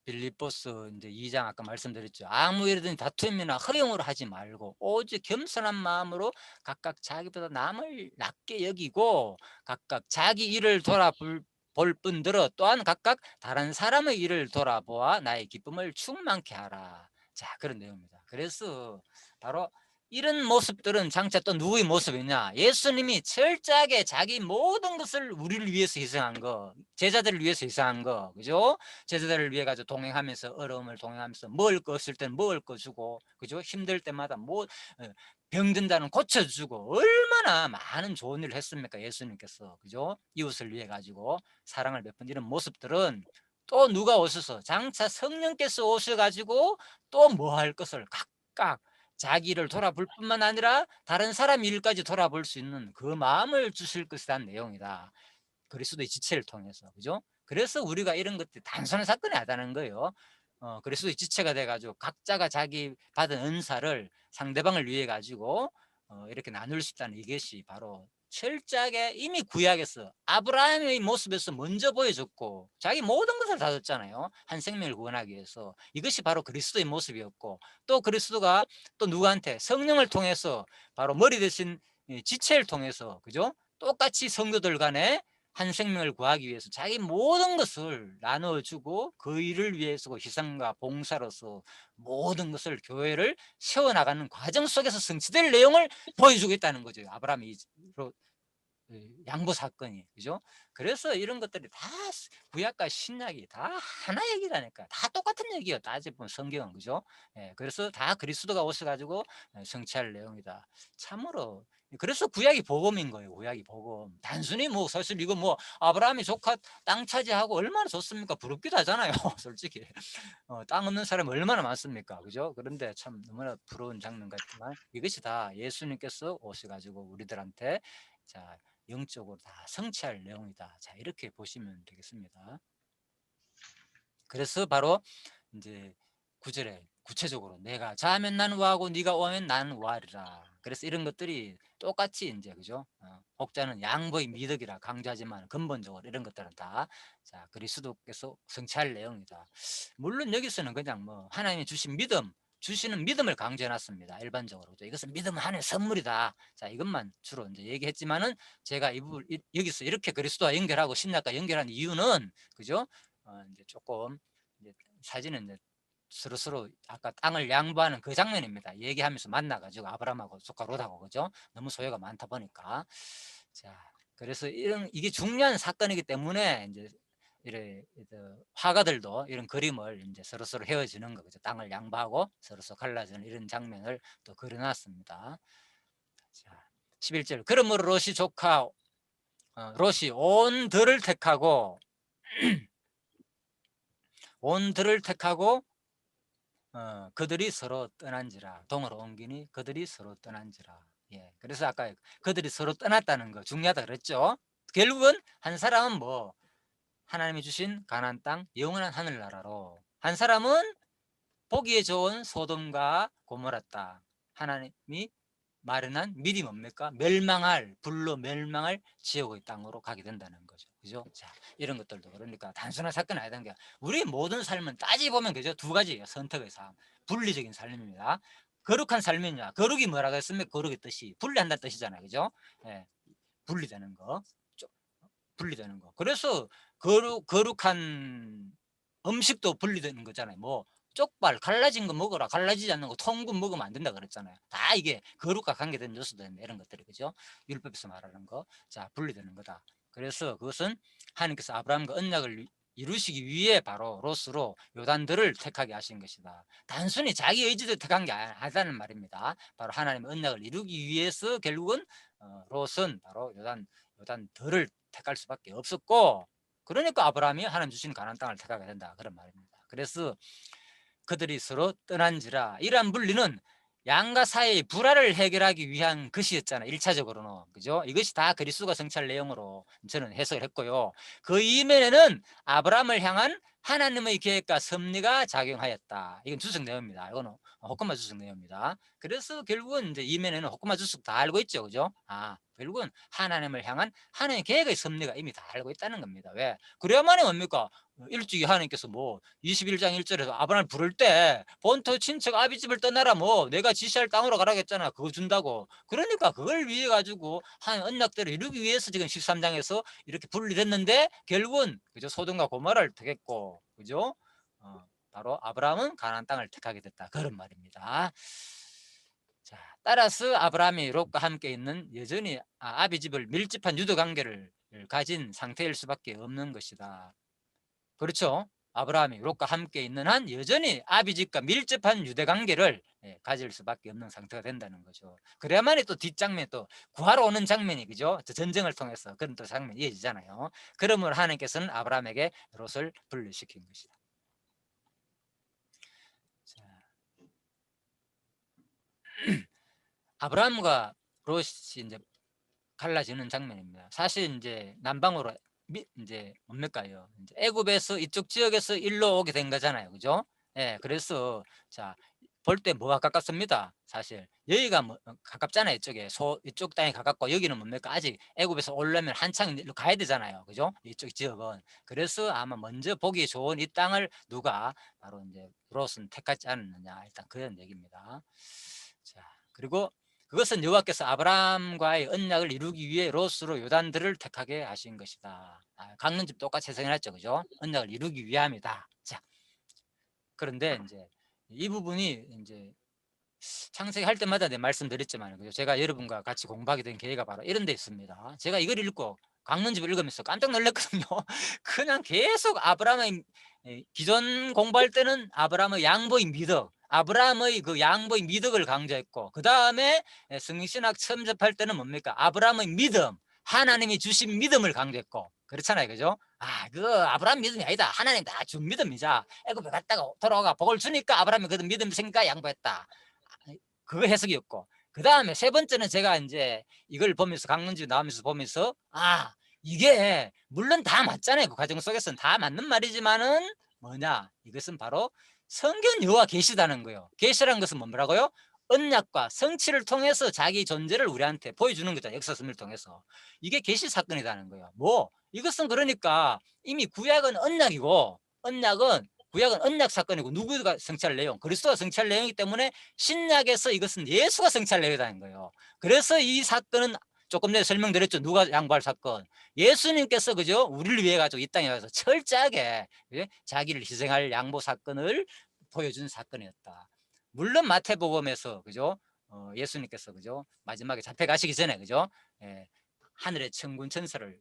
빌립보스 이제 2장 아까 말씀드렸죠. 아무 일이든 다툼이나 허용으로 하지 말고 오직 겸손한 마음으로 각각 자기보다 남을 낮게 여기고 각각 자기 일을 돌아볼 볼 뿐더러 또한 각각 다른 사람의 일을 돌아보아 나의 기쁨을 충만케 하라. 자, 그런 내용입니다. 그래서 바로 이런 모습들은 장차 또 누구의 모습이냐? 예수님이 철저하게 자기 모든 것을 우리를 위해서 희생한 거, 제자들을 위해서 희생한 거, 그죠? 제자들을 위해 가지고 동행하면서 어려움을 동행하면서 먹을 거 없을 때는 먹을 거 주고, 그죠? 힘들 때마다 병든 자는 고쳐주고 얼마나 많은 좋은 일을 했습니까? 예수님께서, 그죠? 이웃을 위해 가지고 사랑을 베푼 이런 모습들은 또 누가 오셔서 장차 성령께서 오셔가지고 또 뭐 할 것을 각각 자기를 돌아볼 뿐만 아니라 다른 사람 일까지 돌아볼 수 있는 그 마음을 주실 것이라는 내용이다. 그리스도의 지체를 통해서 그죠? 그래서 우리가 이런 것들이 단순한 사건이 아니다는 거예요. 그리스도의 지체가 돼 가지고 각자가 자기 받은 은사를 상대방을 위해 가지고 이렇게 나눌 수 있다는 이것이 바로 철저하게 이미 구약에서 아브라함의 모습에서 먼저 보여줬고 자기 모든 것을 다 줬잖아요. 한 생명을 구원하기 위해서. 이것이 바로 그리스도의 모습이었고 또 그리스도가 또 누구한테 성령을 통해서 바로 머리 대신 지체를 통해서 그죠? 똑같이 성도들 간에 한 생명을 구하기 위해서 자기 모든 것을 나눠주고 그 일을 위해서 희생과 봉사로서 모든 것을 교회를 세워나가는 과정 속에서 성취될 내용을 보여주고 있다는 거죠. 아브라함이 양보 사건이 그죠? 그래서 이런 것들이 다 구약과 신약이 다 하나 얘기라니까 다 똑같은 얘기예요. 따져보면 성경은 그죠? 예, 그래서 다 그리스도가 오셔가지고 성취할 내용이다. 참으로 그래서 구약이 복음인 거예요. 구약이 복음. 단순히 뭐 사실 이거 뭐 아브라함이 조카 땅 차지하고 얼마나 좋습니까? 부럽기도 하잖아요. 솔직히 땅 없는 사람이 얼마나 많습니까? 그죠? 그런데 참 너무나 부러운 장면 같지만 이것이 다 예수님께서 오셔가지고 우리들한테 자 영적으로 다 성취할 내용이다. 자 이렇게 보시면 되겠습니다. 그래서 바로 이제 9절에 구체적으로 내가 자하면 나는 와하고 네가 오면 나는 와리라. 그래서 이런 것들이 똑같이 이제 그죠? 혹자는 양보의 미덕이라 강조하지만 근본적으로 이런 것들은 다 자 그리스도께서 성취할 내용이다. 물론 여기서는 그냥 뭐 하나님이 주신 믿음 주시는 믿음을 강조해 놨습니다. 일반적으로. 이것은 믿음은 하나님의 선물이다. 자, 이것만 주로 이제 얘기했지만은 제가 여기서 이렇게 그리스도와 연결하고 신약과 연결한 이유는 그죠? 이제 조금 이제 사진은 이제 서로서로 아까 땅을 양보하는 그 장면입니다. 얘기하면서 만나가지고 아브라함하고 조카 롯하고 그죠? 너무 소요가 많다 보니까 자 그래서 이게 중요한 사건이기 때문에 이제 이래 화가들도 이런 그림을 이제 서로서로 헤어지는 거죠. 땅을 양보하고 서로서로 갈라지는 이런 장면을 또 그려놨습니다. 자 11절 그러므로 롯이 조카 롯이 온 들을 택하고 온 들을 택하고 그들이 서로 떠난지라 동으로 옮기니 그들이 서로 떠난지라. 예, 그래서 아까 그들이 서로 떠났다는 거 중요하다 그랬죠. 결국은 한 사람은 뭐 하나님이 주신 가나안 땅 영원한 하늘나라로 한 사람은 보기에 좋은 소돔과 고모라 땅 하나님이 마련한 미리 뭡니까? 멸망할 불로 멸망할 지옥의 땅으로 가게 된다는 거죠. 그죠? 자, 이런 것들도 그러니까 단순한 사건이 아니라는 게 우리 모든 삶은 따지 보면 그죠? 두 가지예요. 선택의 삶, 분리적인 삶입니다. 거룩한 삶이냐? 거룩이 뭐라고 했습니까? 거룩의 뜻이 분리한다는 뜻이잖아요. 그죠? 예, 분리되는 거. 분리되는 거. 그래서 거룩한 음식도 분리되는 거잖아요. 뭐 쪽발 갈라진 거 먹어라. 갈라지지 않는 거 통분 먹으면 안 된다 그랬잖아요. 다 이게 거룩과 관계된 요소들인데 이런 것들이 그죠? 율법에서 말하는 거. 자, 분리되는 거다. 그래서 그것은 하나님께서 아브라함과 언약을 이루시기 위해 바로 롯으로 요단들을 택하게 하신 것이다. 단순히 자기 의지도 택한 게 아니다는 말입니다. 바로 하나님의 언약을 이루기 위해서 결국은 롯은 바로 요단들을 택할 수밖에 없었고 그러니까 아브라함이 하나님 주신 가나안 땅을 택하게 된다 그런 말입니다. 그래서 그들이 서로 떠난지라 이러한 분리는 양가 사이의 불화를 해결하기 위한 것이었잖아요. 1차적으로는 그죠? 이것이 다 그리스도가 성취할 내용으로 저는 해석을 했고요. 그 이면에는 아브라함을 향한 하나님의 계획과 섭리가 작용하였다. 이건 주석 내용입니다. 이거는 호크마 주석 내용입니다. 그래서 결국은 이제 이면에는 호크마 주석 다 알고 있죠, 그죠? 결국은 하나님을 향한 하나님의 계획의 섭리가 이미 다 알고 있다는 겁니다. 왜? 그래야만이 뭡니까? 일찍이 하나님께서 뭐 21장 1절에서 아브라함을 부를 때 본토 친척 아비집을 떠나라 뭐 내가 지시할 땅으로 가라겠잖아. 그거 준다고. 그러니까 그걸 위해 가지고 한 언약대로 이루기 위해서 지금 13장에서 이렇게 분리됐는데 결국은 그죠? 소돔과 고모라를 택했고 그죠? 바로 아브라함은 가나안 땅을 택하게 됐다. 그런 말입니다. 자, 따라서 아브라함이 롯과 함께 있는 여전히 아비집을 밀집한 유대 관계를 가진 상태일 수밖에 없는 것이다. 그렇죠. 아브라함이 롯과 함께 있는 한 여전히 아비집과 밀접한 유대 관계를 가질 수밖에 없는 상태가 된다는 거죠. 그래야만이 또 뒷장면 또 구하러 오는 장면이 그죠? 전쟁을 통해서 그런 또 장면이 이어지잖아요. 그러므로 하나님께서는 아브라함에게 롯을 분리시킨 것이다. 자, 아브라함과 롯이 이제 갈라지는 장면입니다. 사실 이제 남방으로 이제 뭡니까요? 이제 애굽에서 이쪽 지역에서 일로 오게 된 거잖아요. 그죠? 예. 그래서 자, 볼 때 뭐가 가깝습니다. 사실 여기가 뭐 가깝잖아요. 이쪽에 이쪽 땅이 가깝고, 여기는 뭡니까? 아직 애굽에서 오려면 한참 일로 가야 되잖아요. 그죠? 이쪽 지역은. 그래서 아마 먼저 보기 좋은 이 땅을 누가 바로 이제 롯은 택하지 않았느냐, 일단 그런 얘기입니다. 자, 그리고 그것은 여호와께서 아브라함과의 언약을 이루기 위해 롯으로 요단들을 택하게 하신 것이다. 강론집 똑같이 해석해놨죠. 그죠? 언약을 이루기 위함이다. 자, 그런데 이제 이 부분이 이제 창세기 할 때마다 내 말씀드렸지만, 그죠? 제가 여러분과 같이 공부하게 된 계기가 바로 이런 데 있습니다. 제가 이걸 읽고 강론집을 읽으면서 깜짝 놀랐거든요. 그냥 계속 아브라함의, 기존 공부할 때는 아브라함의 양보의 미덕, 아브라함의 그 양보의 미덕을 강조했고, 그 다음에 성신학 처음 접할 때는 뭡니까? 아브라함의 믿음, 하나님이 주신 믿음을 강조했고, 그렇잖아요. 그죠? 그 아브라함 믿음이 아니다. 하나님 다 준 믿음이자, 애굽에 갔다가 돌아가 복을 주니까 아브라함이 그 믿음 생기니까 양보했다. 그거 해석이었고, 그 다음에 세 번째는 제가 이제 이걸 보면서, 강론집 나오면서 보면서, 이게 물론 다 맞잖아요. 그 과정 속에서는 다 맞는 말이지만은 뭐냐, 이것은 바로 성경 여호와 계시다는 거예요. 계시라는 것은 뭐라고요? 언약과 성취를 통해서 자기 존재를 우리한테 보여주는 거죠. 역사서를 통해서. 이게 계시 사건이라는 거예요. 이것은 그러니까 이미 구약은 언약이고, 구약은 언약 사건이고, 누구가 성취할 내용, 그리스도가 성취할 내용이기 때문에 신약에서 이것은 예수가 성취할 내용이라는 거예요. 그래서 이 사건은 조금 전에 설명드렸죠. 누가 양보할 사건, 예수님께서, 그죠, 우리를 위해 가지고 이 땅에 와서 철저하게, 그죠? 자기를 희생할 양보 사건을 보여준 사건이었다. 물론 마태복음에서, 그죠, 예수님께서, 그죠, 마지막에 잡혀가시기 전에, 그죠, 예, 하늘의 천군 천사를,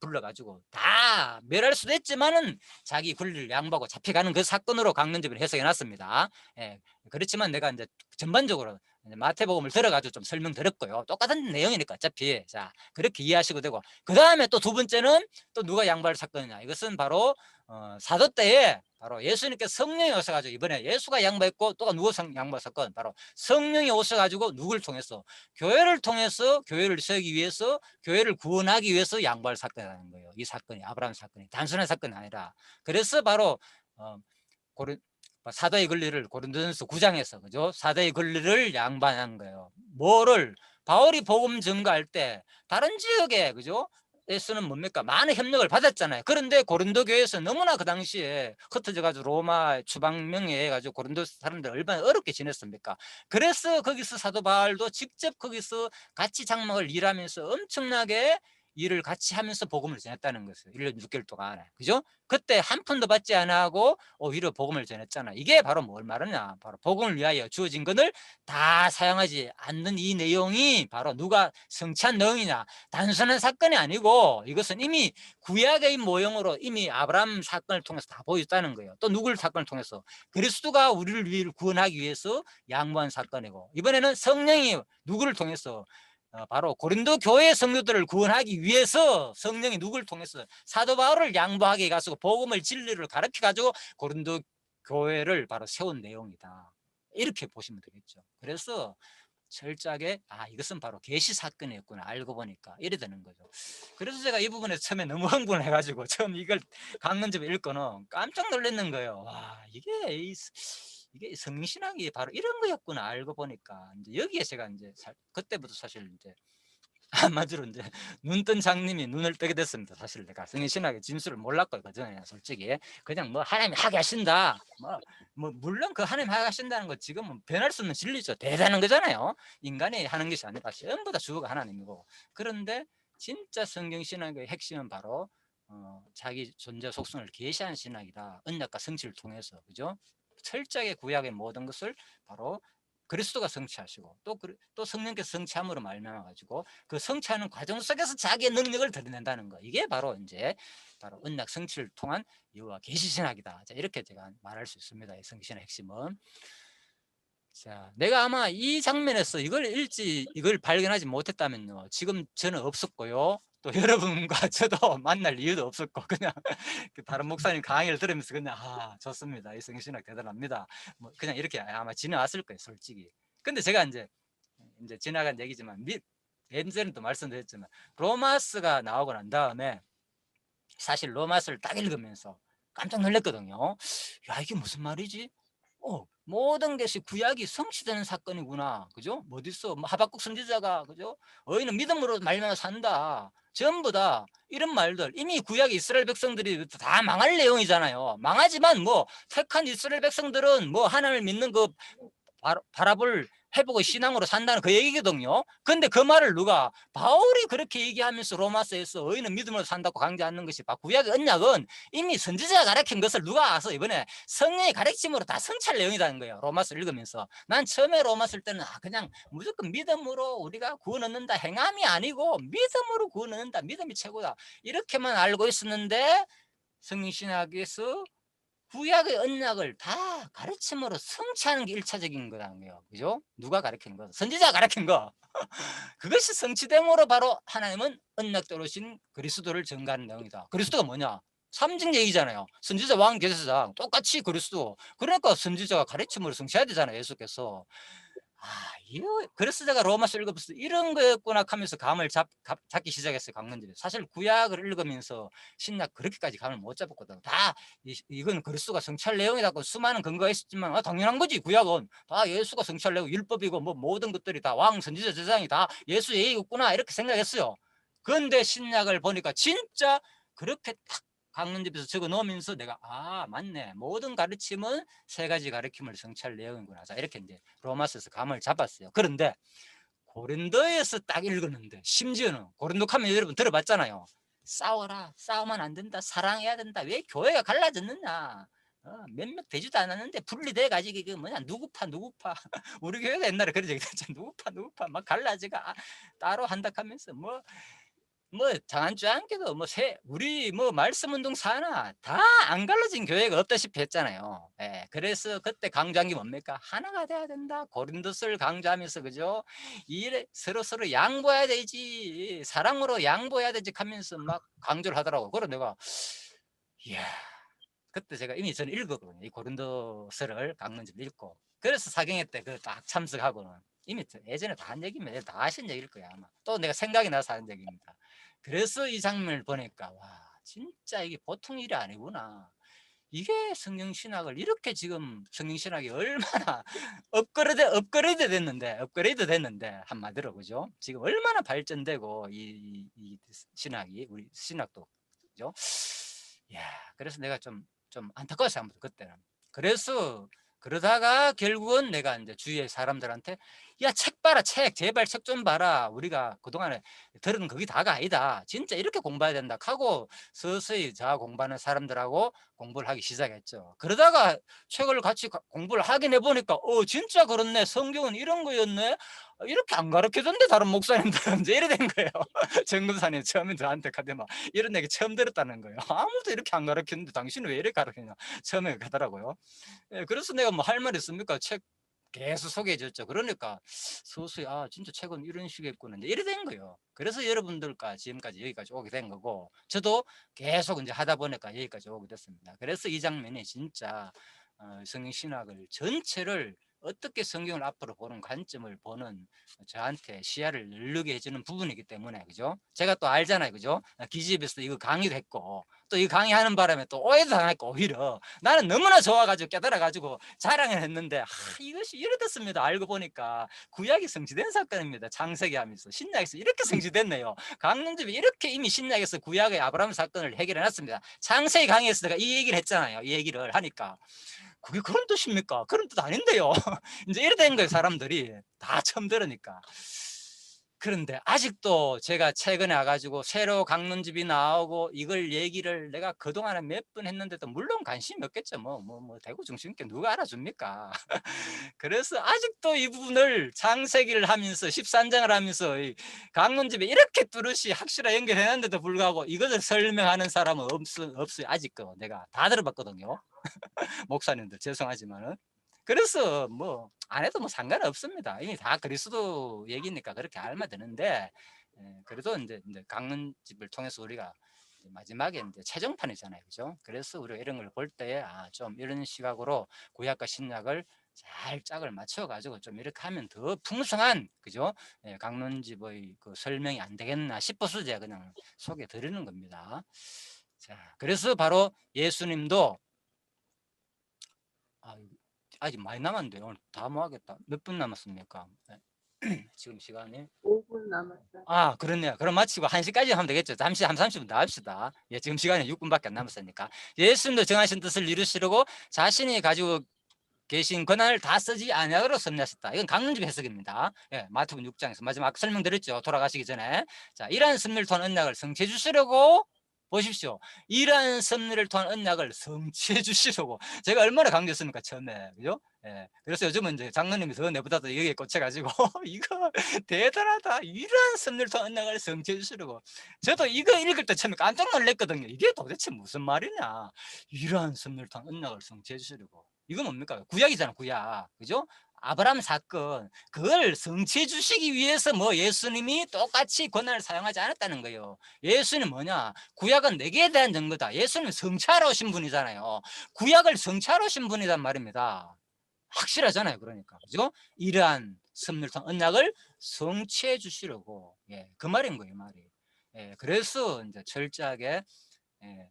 불러가지고 다 멸할 수도 있지만은 자기 권리를 양보하고 잡혀가는 그 사건으로 강론집을 해석해 놨습니다. 그렇지만 내가 이제 전반적으로 마태복음을 들어가지고 좀 설명드렸고요. 똑같은 내용이니까 어차피. 자, 그렇게 이해하시고 되고, 그 다음에 또 두 번째는 또 누가 양보할 사건이냐, 이것은 바로 사도 때에 바로 예수님께서 성령이 오셔가지고, 이번에 예수가 양보했고, 또 누가 양보할 사건, 바로 성령이 오셔가지고 누구를 통해서, 교회를 통해서, 교회를 세우기 위해서, 교회를 구원하기 위해서 양보할 사건이라는 거예요. 이 사건이, 아브라함 사건이 단순한 사건이 아니라. 그래서 바로 사도의 권리를 고린도전서 9장에서, 그죠, 사도의 권리를 양반한 거예요. 뭐를? 바울이 복음 전가할 때 다른 지역에, 그죠, 에서는 뭡니까, 많은 협력을 받았잖아요. 그런데 고린도 교회에서 너무나 그 당시에 흩어져 가지고 로마 추방명예 해가지고 고린도 사람들 얼마나 어렵게 지냈습니까? 그래서 거기서 사도 바울도 직접 거기서 같이 장막을 일하면서 엄청나게 일을 같이 하면서 복음을 전했다는 것을 1년 6개월 동안. 그죠? 그때 한 푼도 받지 않고 오히려 복음을 전했잖아. 이게 바로 뭘 말하냐, 바로 복음을 위하여 주어진 것을 다 사용하지 않는 이 내용이 바로 누가 성취한 내용이냐, 단순한 사건이 아니고, 이것은 이미 구약의 모형으로 이미 아브라함 사건을 통해서 다 보여줬다는 거예요. 또 누구를 사건을 통해서? 그리스도가 우리를 구원하기 위해서 양보한 사건이고, 이번에는 성령이 누구를 통해서? 바로 고린도 교회 성도들을 구원하기 위해서 성령이 누구를 통해서? 사도 바울을 양보하게 해가지고 복음을, 진리를 가르쳐 가지고 고린도 교회를 바로 세운 내용이다. 이렇게 보시면 되겠죠. 그래서 철저하게 이것은 바로 계시 사건이었구나, 알고 보니까 이래 되는 거죠. 그래서 제가 이 부분에 처음에 너무 흥분을 해가지고 처음 이걸 강론집에 읽고는 깜짝 놀랐는 거예요. 이게 성신학이 바로 이런 거였구나, 알고 보니까. 이제 여기에 제가 이제 그때부터 사실 이제 한마디로 이제 눈뜬 장님이 눈을 뜨게 됐습니다. 사실 내가 성신학의 진수를 몰랐고, 그전에 솔직히 그냥 뭐 하나님이 하게 하신다, 물론 그 하나님 하게 하신다는 거 지금은 변할 수 없는 진리죠. 대단한 거잖아요. 인간이 하는 것이 아니라 전부 다 주가 하나님이고. 그런데 진짜 성경 신학의 핵심은 바로 자기 존재 속성을 계시한 신학이다. 언약과 성취를 통해서, 그죠? 철저하게 구약의 모든 것을 바로 그리스도가 성취하시고, 또 성령께서 성취함으로 말미암아 가지고 그 성취하는 과정 속에서 자기의 능력을 드러낸다는 거. 이게 바로 이제 바로 언약 성취를 통한 여호와 계시 신학이다. 자, 이렇게 제가 말할 수 있습니다. 이 성신의 핵심은. 자, 내가 아마 이 장면에서 이걸 발견하지 못했다면요, 지금 저는 없었고요, 또 여러분과 저도 만날 이유도 없었고, 그냥 그 다른 목사님 강의를 들으면서 그냥 좋습니다, 이 성신학 대단합니다, 그냥 이렇게 아마 지나왔을 거예요, 솔직히. 근데 제가 이제 지나간 얘기지만, 옛날에도 말씀드렸지만, 로마스가 나오고 난 다음에 사실 로마서를 딱 읽으면서 깜짝 놀랐거든요. '야 이게 무슨 말이지? 모든 것이 구약이 성취되는 사건이구나.' 그죠? 뭐 어딨어 뭐 하박국 선지자가 그죠? "너희는 믿음으로 말미암아 산다." 전부 다 이런 말들 이미 구약 이스라엘 백성들이 다 망할 내용이잖아요. 망하지만 뭐 택한 이스라엘 백성들은 뭐 하나님을 믿는 그 바라볼 회복의 신앙으로 산다는 그 얘기거든요. 근데 그 말을 누가 바울이 그렇게 얘기하면서 로마서에서 너희는 믿음으로 산다고 강조하는 것이 구약의 언약은 이미 선지자가 가르친 것을 누가 와서 이번에 성령의 가르침으로 다 성취할 내용이라는 거예요. 로마서 읽으면서 난 처음에 로마서 때는 그냥 무조건 믿음으로 우리가 구원 얻는다, 행함이 아니고 믿음으로 구원 얻는다, 믿음이 최고다, 이렇게만 알고 있었는데 성령 신학에서 구약의 언약을 다 가르침으로 성취하는 게 1차적인 거라는 거예요. 그죠? 누가 가르치는 거? 선지자가 가르친 거. 그것이 성취됨으로 바로 하나님은 언약대로 신 그리스도를 증거하는 내용이다. 그리스도가 뭐냐? 삼직 얘기잖아요. 선지자, 왕, 제사장 똑같이 그리스도. 그러니까 선지자가 가르침으로 성취해야 되잖아요. 예수께서. 이거 그래서 제가 로마서 읽으면서 '이런 거였구나.' 하면서 감을 잡기 시작했어요, 강론들이. 사실 구약을 읽으면서 신약 그렇게까지 감을 못 잡았거든. 다 이건 그리스도가 성취할 내용이라고 수많은 근거가 있었지만 당연한 거지. 구약은 다 예수가 성취할 내용, 율법이고 뭐 모든 것들이 다 왕, 선지자, 제사장이 다 예수 얘기겠구나 이렇게 생각했어요. 그런데 신약을 보니까 진짜 그렇게 딱 강론집에서 적어 놓으면서 내가 '아 맞네. 모든 가르침은 세 가지 가르침을 성취할 내용이구나.' 자 이렇게 이제 로마서에서 감을 잡았어요. 그런데 고린도에서 딱 읽었는데 심지어는 고린도 하면 여러분 들어봤잖아요. "싸워라. 싸우면 안 된다. 사랑해야 된다. 왜 교회가 갈라졌느냐. 몇몇 되지도 않았는데 분리돼 가지고 그 뭐냐 누구파 누구파." 우리 교회가 옛날에 그런 얘기 했잖아. "누구파 누구파 막 갈라지가 따로 한다." 하면서 장한주 않게도 우리 말씀 운동 사나 다 안 갈라진 교회가 없다시피 했잖아요. 예. 그래서 그때 강조한 게 뭡니까? 하나가 돼야 된다. 고린도서를 강조하면서 그죠? 이래 서로서로 양보해야 되지. 사랑으로 양보해야 되지 하면서 막 강조를 하더라고요. 그래 내가 이야 그때 제가 이미 저는 읽었거든요. 이 고린도서를 강론집을 읽고. 그래서 사경회 때 그 딱 참석하고는 이미 예전에 다 한 얘기면 다 하신 얘기일 거야 아마. 또 내가 생각이 나서 하는 얘기입니다. 그래서 이 장면을 보니까 '와 진짜 이게 보통 일이 아니구나.' 이게 성경신학을 이렇게 지금 성경신학이 얼마나 업그레이드 됐는데 한마디로 그죠? 지금 얼마나 발전되고 이 신학이 우리 신학도 그죠? 야 그래서 내가 좀 안타까웠어요 한번 그때는. 그래서 그러다가 결국은 내가 이제 주위의 사람들한테 "야 책 봐라 책. 제발 책 좀 봐라. 우리가 그동안에 들은 그게 다가 아니다. 진짜 이렇게 공부해야 된다." 하고 서서히 저 공부하는 사람들하고 공부를 하기 시작했죠. 그러다가 책을 같이 공부를 하긴 해 보니까 진짜 그렇네. 성경은 이런 거였네. 이렇게 안 가르쳐줬는데 다른 목사님들은 이제 이래 된 거예요. 정금사님 처음에 저한테 가대 막 이런 얘기 처음 들었다는 거예요. 아무도 이렇게 안 가르쳤는데 당신은 왜 이렇게 가르치냐 처음에 그러더라고요. 예, 그래서 내가 뭐 할 말 있습니까? 책 계속 소개해 줬죠. 그러니까 서서히 '아 진짜 책은 이런 식이겠구나.' 이제 이래 된 거예요. 그래서 여러분들과 지금까지 여기까지 오게 된 거고 저도 계속 인제 하다 보니까 여기까지 오게 됐습니다. 그래서 이 장면이 진짜 성경 신학을 전체를 어떻게 성경을 앞으로 보는 관점을 보는 저한테 시야를 열리게 해 주는 부분이기 때문에 그죠? 제가 또 알잖아요. 그죠? 기집애에서 이거 강의도 했고 또 이 강의하는 바람에 또 오해도 당했고 오히려 나는 너무나 좋아 가지고 깨달아 가지고 자랑을 했는데 이것이 이렇듯습니다. 알고 보니까 구약이 성취된 사건입니다. 창세기 하면서 신약에서 이렇게 성취됐네요. 강릉집이 이렇게 이미 신약에서 구약의 아브라함 사건을 해결해 놨습니다. 창세기 강의에서 내가 이 얘기를 했잖아요. 이 얘기를 하니까 그게 그런 뜻입니까? 그런 뜻 아닌데요. 이제 이래 된 거예요, 사람들이. 다 처음 들으니까. 그런데 아직도 제가 최근에 와 가지고 새로 강론집이 나오고 이걸 얘기를 내가 그동안에 몇 번 했는데도 물론 관심이 없겠죠. 대구 중심께 누가 알아줍니까? 그래서 아직도 이 부분을 창세기를 하면서 13장을 하면서 이 강론집에 이렇게 뚜렷이 확실하게 연결해 놨는데도 불구하고 이것을 설명하는 사람은 없어요. 아직도 내가 다 들어봤거든요. 목사님들 죄송하지만은. 그래서 안 해도 상관없습니다. 이미 다 그리스도 얘기니까 그렇게 알면 되는데 그래도 인제 강론집을 통해서 우리가 마지막에 인제 최종판이잖아요. 그죠? 그래서 우리가 이런 걸 볼 때에 좀 이런 시각으로 구약과 신약을 잘 짝을 맞춰 가지고 좀 이렇게 하면 더 풍성한 그죠? 예 강론집의 그 설명이 안 되겠나 싶어서 제가 그냥 소개해 드리는 겁니다. 자, 그래서 바로 예수님도 아, 아직 많이 남았는데 오늘 다 모아겠다. 몇 분 남았습니까? 네. 지금 시간이 5분 남았어요. 아, 그렇네요. 그럼 마치고 1시까지 하면 되겠죠. 잠시 한 30분 더 합시다. 예, 지금 시간이 6분밖에 안 남았으니까. 예수님도 정하신 뜻을 이루시려고 자신이 가지고 계신 권한을 다 쓰지 아니하도록 섭리하셨다. 이건 강론적 해석입니다. 예, 마태복음 6장에서 마지막 설명드렸죠. 돌아가시기 전에. 자, 이러한 섭리를 통한 언약을 성취해 주시려고 보십시오. 이러한 섭리를 통한 언약을 성취해 주시려고 제가 얼마나 강조했습니까 처음에, 그죠? 예, 그래서 요즘은 이제 장로님이 더 내보다도 여기에 꽂혀가지고 이거 대단하다. 이러한 섭리를 통한 언약을 성취해 주시려고. 저도 이거 읽을 때 처음에 깜짝 놀랐거든요. 이게 도대체 무슨 말이냐? 이러한 섭리를 통한 언약을 성취해 주시려고. 이건 뭡니까? 구약이잖아, 구약. 그죠? 아브라함 사건, 그걸 성취해 주시기 위해서 뭐 예수님이 똑같이 권한을 사용하지 않았다는 거예요. 예수님 뭐냐? 구약은 내게 대한 증거다. 예수님 성취하러 오신 분이잖아요. 구약을 성취하러 오신 분이란 말입니다. 확실하잖아요. 그러니까. 그죠? 이러한 섭리상 언약을 성취해 주시려고. 예, 그 말인 거예요, 말이. 예, 그래서 이제 철저하게 예,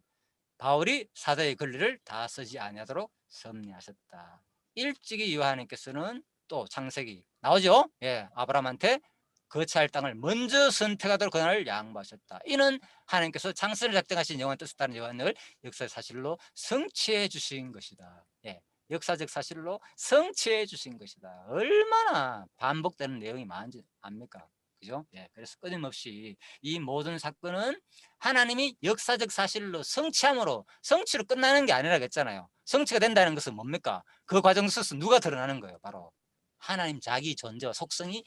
바울이 사도의 권리를 다 쓰지 아니하도록 섭리하셨다. 일찍이 요한님께서는 또 창세기 나오죠. 예, 아브라함한테 거처할 땅을 먼저 선택하도록 권한을 양보하셨다. 이는 하나님께서 창세를 작정하신 영원 뜻을 따른 요한을 역사의 사실로 성취해 주신 것이다. 예, 역사적 사실로 성취해 주신 것이다. 얼마나 반복되는 내용이 많은지 압니까? 그죠? 예, 그래서 끊임없이 이 모든 사건은 하나님이 역사적 사실로 성취함으로 성취로 끝나는 게 아니라 그랬잖아요. 성취가 된다는 것은 뭡니까? 그 과정 속에서 누가 드러나는 거예요? 바로 하나님 자기 존재와 속성이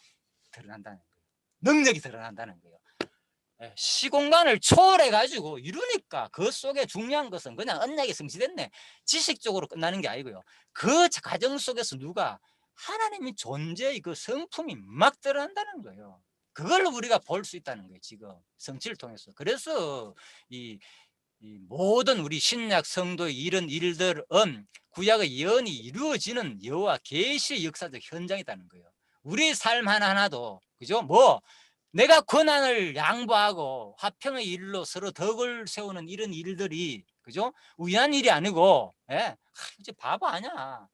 드러난다는 거예요. 능력이 드러난다는 거예요. 예, 시공간을 초월해 가지고 이루니까 그 속에 중요한 것은 그냥 언약이 성취됐네, 지식적으로 끝나는 게 아니고요. 그 과정 속에서 누가 하나님의 존재의 그 성품이 막 드러난다는 거예요. 그걸 우리가 볼 수 있다는 거예요. 지금 성취를 통해서. 그래서 이 모든 우리 신약 성도의 이런 일들은 구약의 예언이 이루어지는 여호와 계시의 역사적 현장이라는 거예요. 우리 삶 하나하나도 그죠? 뭐 내가 권한을 양보하고 화평의 일로 서로 덕을 세우는 이런 일들이 그죠? 우연한 일이 아니고 예? 이제 바보 아니야.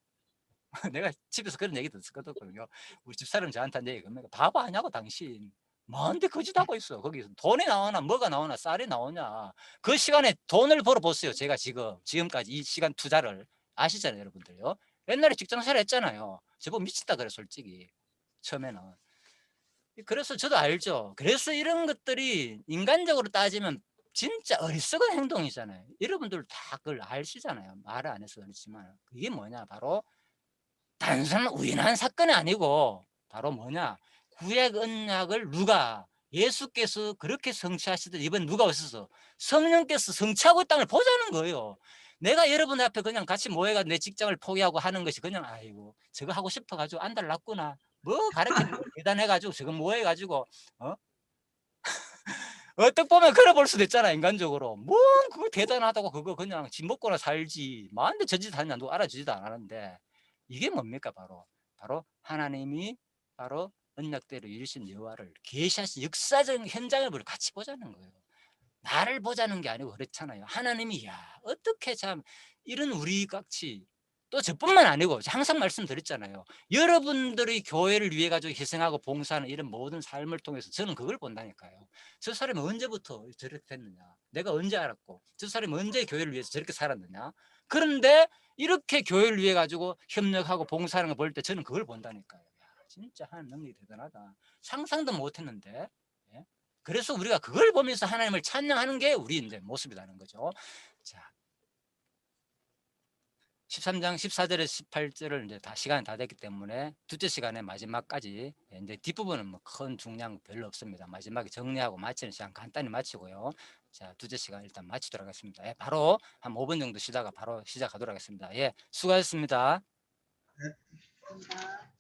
내가 집에서 그런 얘기 듣거든요. 우리 집사람 저한테 한 얘기가 바보 아냐고 당신. 뭔데 거짓하고 있어. 거기서 돈이 나오나 뭐가 나오나 쌀이 나오냐. 그 시간에 돈을 벌어 보세요. 제가 지금까지 이 시간 투자를 아시잖아요, 여러분들요. 옛날에 직장생활 했잖아요. 저보고 미친다 그래 솔직히 처음에는. 그래서 저도 알죠. 그래서 이런 것들이 인간적으로 따지면 진짜 어리석은 행동이잖아요. 여러분들 다 그걸 아시잖아요. 말을 안 해서 그렇지만 이게 뭐냐 바로 단순한 우연한 사건이 아니고 바로 뭐냐 구약 언약을 누가 예수께서 그렇게 성취하시듯 이번 누가 오셔서 성령께서 성취하고 땅을 보자는 거예요. 내가 여러분 앞에 그냥 같이 모여가 내 직장을 포기하고 하는 것이 그냥 아이고 저거 하고 싶어가지고 안달났구나 뭐 가르치는 거 대단해가지고 저거 뭐해가지고 어? 어떻게 보면 그래 볼 수도 있잖아 인간적으로 뭐 그거 대단하다고 그거 그냥 집 먹고나 살지 뭐한데 저 짓 하냐 누가 알아주지도 않았는데 이게 뭡니까 바로 하나님이 바로 언약대로 이루신 여호와를 계시하신 역사적 현장을 우리 같이 보자는 거예요. 나를 보자는 게 아니고 그렇잖아요. 하나님이 야 어떻게 참 이런 우리 같이 또 저뿐만 아니고 항상 말씀드렸잖아요. 여러분들이 교회를 위해 가지고 희생하고 봉사하는 이런 모든 삶을 통해서 저는 그걸 본다니까요. 저 사람이 언제부터 저렇게 됐느냐, 내가 언제 알았고 저 사람이 언제 교회를 위해서 저렇게 살았느냐. 그런데 이렇게 교회를 위해 가지고 협력하고 봉사하는 걸 볼 때 저는 그걸 본다니까요. 야, 진짜 하나님 능력이 대단하다. 상상도 못했는데. 예? 그래서 우리가 그걸 보면서 하나님을 찬양하는 게 우리 이제 모습이라는 거죠. 자, 13장 14절에서 18절을 이제 다 시간이 다 됐기 때문에 둘째 시간에 마지막까지 이제 뒷부분은 뭐 큰 중량 별로 없습니다. 마지막에 정리하고 마치는 시간 간단히 마치고요. 자, 둘째 시간 일단 마치도록 하겠습니다. 예, 바로 한 5분 정도 쉬다가 바로 시작하도록 하겠습니다. 예, 수고하셨습니다. 감사합니다.